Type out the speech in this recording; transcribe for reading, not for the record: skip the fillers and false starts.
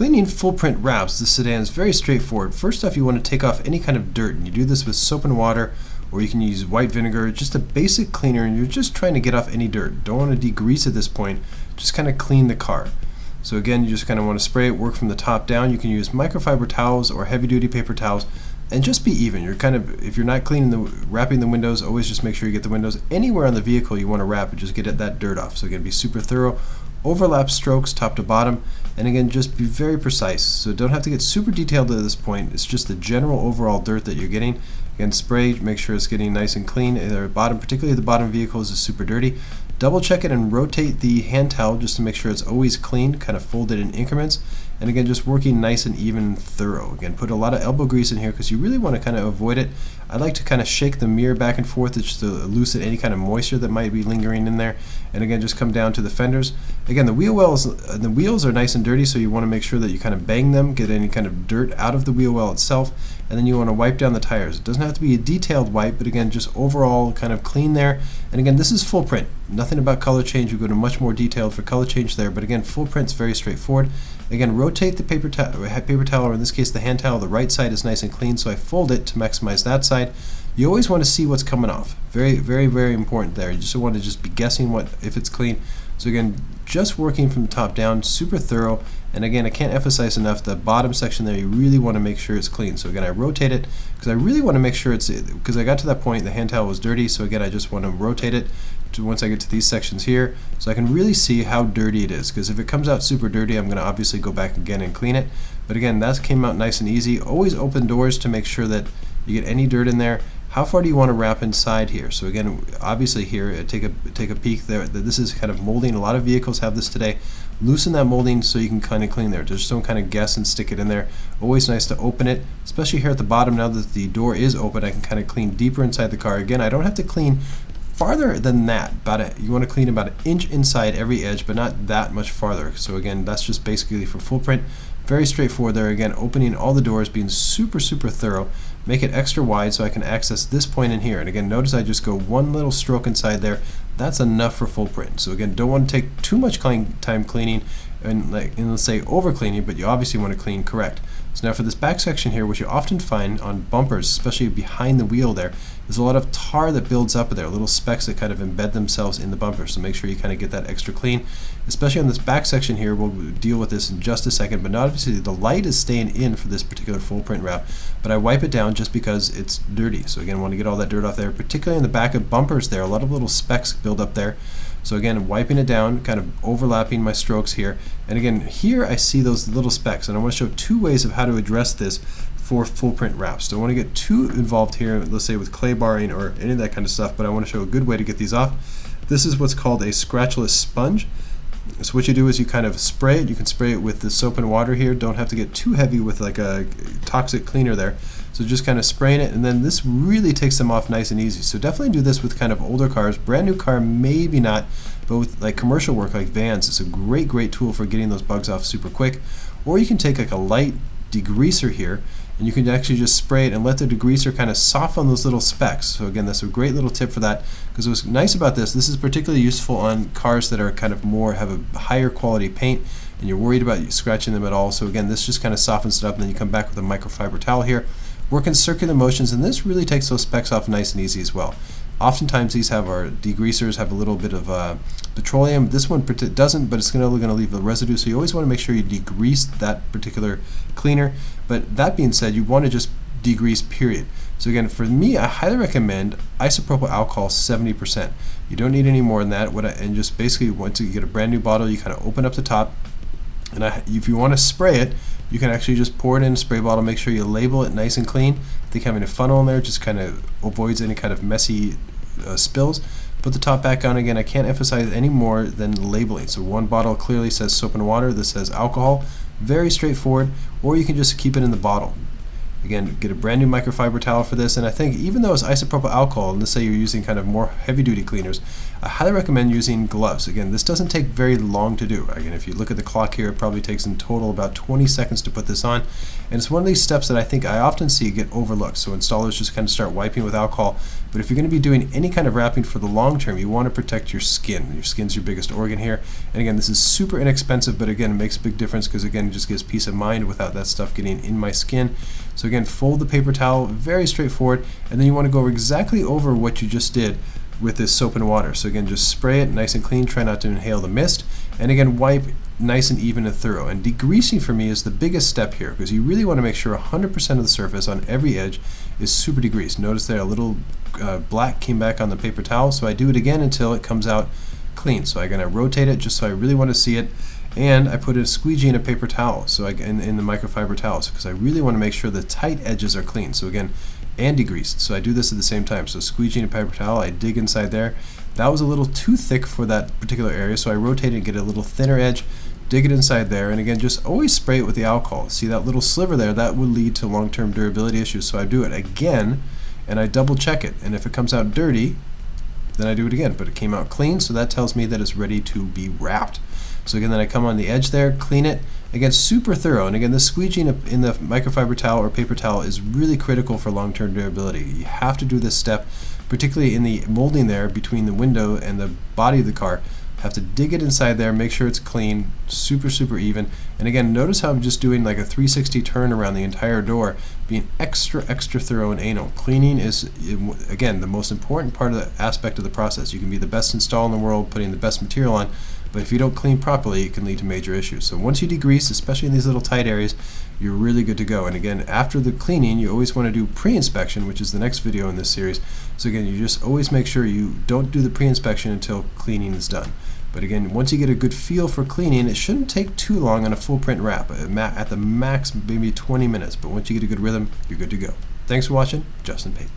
Cleaning full print wraps, this sedan is very straightforward. First off, you want to take off any kind of dirt, and you do this with soap and water, or you can use white vinegar, just a basic cleaner, and you're just trying to get off any dirt. Don't want to degrease at this point, just kind of clean the car. So again, you just kind of want to spray it, work from the top down. You can use microfiber towels or heavy duty paper towels, and just be even. You're kind of, if you're not wrapping the windows, always just make sure you get the windows anywhere on the vehicle you want to wrap, and just get that dirt off. So again, be super thorough. Overlap strokes top to bottom, and again, just be very precise. So don't have to get super detailed at this point. It's just the general overall dirt that you're getting. Again, spray, make sure it's getting nice and clean. The bottom, particularly the bottom vehicles, is super dirty. Double check it and rotate the hand towel just to make sure it's always clean, kind of folded in increments. And again, just working nice and even, thorough. Again, put a lot of elbow grease in here because you really want to kind of avoid it. I like to kind of shake the mirror back and forth just to loosen any kind of moisture that might be lingering in there. And again, just come down to the fenders. Again, the wheels are nice and dirty, so you want to make sure that you kind of bang them, get any kind of dirt out of the wheel well itself. And then you want to wipe down the tires. It doesn't have to be a detailed wipe, but again, just overall kind of clean there. And again, this is full print. Nothing about color change. We go to much more detailed for color change there, but again, full print's very straightforward. Again, rotate the paper towel, or in this case the hand towel. The right side is nice and clean, so I fold it to maximize that side. You always want to see what's coming off. Very, very, very important there. You just don't want to just be guessing if it's clean. So again, just working from the top down, super thorough. And again, I can't emphasize enough the bottom section there, you really want to make sure it's clean. So again, I rotate it because I really want to make sure because I got to that point, the hand towel was dirty. So again, I just want to rotate it to once I get to these sections here, so I can really see how dirty it is. Because if it comes out super dirty, I'm going to obviously go back again and clean it. But again, that came out nice and easy. Always open doors to make sure that you get any dirt in there. How far do you want to wrap inside here? So again, obviously here, take a peek there. This is kind of molding. A lot of vehicles have this today. Loosen that molding so you can kind of clean there. Just don't kind of guess and stick it in there. Always nice to open it, especially here at the bottom. Now that the door is open, I can kind of clean deeper inside the car. Again, I don't have to clean farther than that. You want to clean about an inch inside every edge, but not that much farther. So again, that's just basically for full print. Very straightforward there. Again, opening all the doors, being super, super thorough. Make it extra wide so I can access this point in here. And again, notice I just go one little stroke inside there. That's enough for full print. So again, don't want to take too much time cleaning and let's say over cleaning, but you obviously want to clean correct. So now for this back section here, which you often find on bumpers, especially behind the wheel there's a lot of tar that builds up there, little specks that kind of embed themselves in the bumper. So make sure you kind of get that extra clean, especially on this back section here. We'll deal with this in just a second, but obviously the light is staying in for this particular full print wrap, but I wipe it down just because it's dirty. So again, I want to get all that dirt off there, particularly in the back of bumpers there. A lot of little specks build up there. So again, wiping it down, kind of overlapping my strokes here. And again, here I see those little specks, and I want to show two ways of how to address this for full print wraps. Don't want to get too involved here, let's say with clay barring or any of that kind of stuff, but I want to show a good way to get these off. This is what's called a scratchless sponge. So what you do is you kind of spray it. You can spray it with the soap and water here. Don't have to get too heavy with like a toxic cleaner there. So just kind of spraying it, and then this really takes them off nice and easy. So definitely do this with kind of older cars. Brand new car, maybe not, but with like commercial work like vans, it's a great, great tool for getting those bugs off super quick. Or you can take like a light degreaser here, and you can actually just spray it and let the degreaser kind of soften those little specks. So again, that's a great little tip for that, because what's nice about this is particularly useful on cars that are kind of have a higher quality paint and you're worried about scratching them at all. So again, this just kind of softens it up, and then you come back with a microfiber towel here, work in circular motions, and this really takes those specks off nice and easy as well. Oftentimes these have our degreasers have a little bit of petroleum. This one doesn't, but it's going to leave a residue, so you always want to make sure you degrease that particular cleaner. But that being said, you want to just degrease, period. So again, for me, I highly recommend isopropyl alcohol 70%. You don't need any more than that. And just basically, once you get a brand new bottle, you kind of open up the top, and if you want to spray it, you can actually just pour it in a spray bottle. Make sure you label it nice and clean. I think having a funnel in there just kind of avoids any kind of messy spills. Put the top back on. Again, I can't emphasize any more than labeling. So one bottle clearly says soap and water, this says alcohol. Very straightforward. Or you can just keep it in the bottle. Again, get a brand new microfiber towel for this, and I think even though it's isopropyl alcohol, and let's say you're using kind of more heavy-duty cleaners, I highly recommend using gloves. Again, this doesn't take very long to do. Again, if you look at the clock here, it probably takes in total about 20 seconds to put this on, and it's one of these steps that I think I often see get overlooked. So installers just kind of start wiping with alcohol, but if you're going to be doing any kind of wrapping for the long term, you want to protect your skin. Your skin's your biggest organ here, and again, this is super inexpensive, but again, it makes a big difference because again, it just gives peace of mind without that stuff getting in my skin. So again, fold the paper towel, very straightforward, and then you want to go exactly over what you just did with this soap and water. So again, just spray it nice and clean, try not to inhale the mist, and again, wipe nice and even and thorough. And degreasing for me is the biggest step here, because you really want to make sure 100% of the surface on every edge is super degreased. Notice there a little black came back on the paper towel, so I do it again until it comes out clean. So I'm going to rotate it just so I really want to see it, and I put a squeegee in a paper towel, so in the microfiber towels, because I really want to make sure the tight edges are clean. So again, and degreased. So I do this at the same time. So squeegee in a paper towel, I dig inside there. That was a little too thick for that particular area, so I rotate it and get a little thinner edge, dig it inside there, and again, just always spray it with the alcohol. See that little sliver there? That would lead to long-term durability issues. So I do it again, and I double check it. And if it comes out dirty, then I do it again. But it came out clean, so that tells me that it's ready to be wrapped. So again, then I come on the edge there, clean it. Again, super thorough. And again, the squeegee in the microfiber towel or paper towel is really critical for long-term durability. You have to do this step, particularly in the molding there between the window and the body of the car. Have to dig it inside there, make sure it's clean, super, super even. And again, notice how I'm just doing like a 360 turn around the entire door, being extra, extra thorough and anal. Cleaning is, again, the most important part of the aspect of the process. You can be the best installer in the world, putting the best material on, but if you don't clean properly, it can lead to major issues. So once you degrease, especially in these little tight areas, you're really good to go. And again, after the cleaning, you always want to do pre-inspection, which is the next video in this series. So again, you just always make sure you don't do the pre-inspection until cleaning is done. But again, once you get a good feel for cleaning, it shouldn't take too long on a full print wrap. At the max, maybe 20 minutes. But once you get a good rhythm, you're good to go. Thanks for watching. Justin Pate.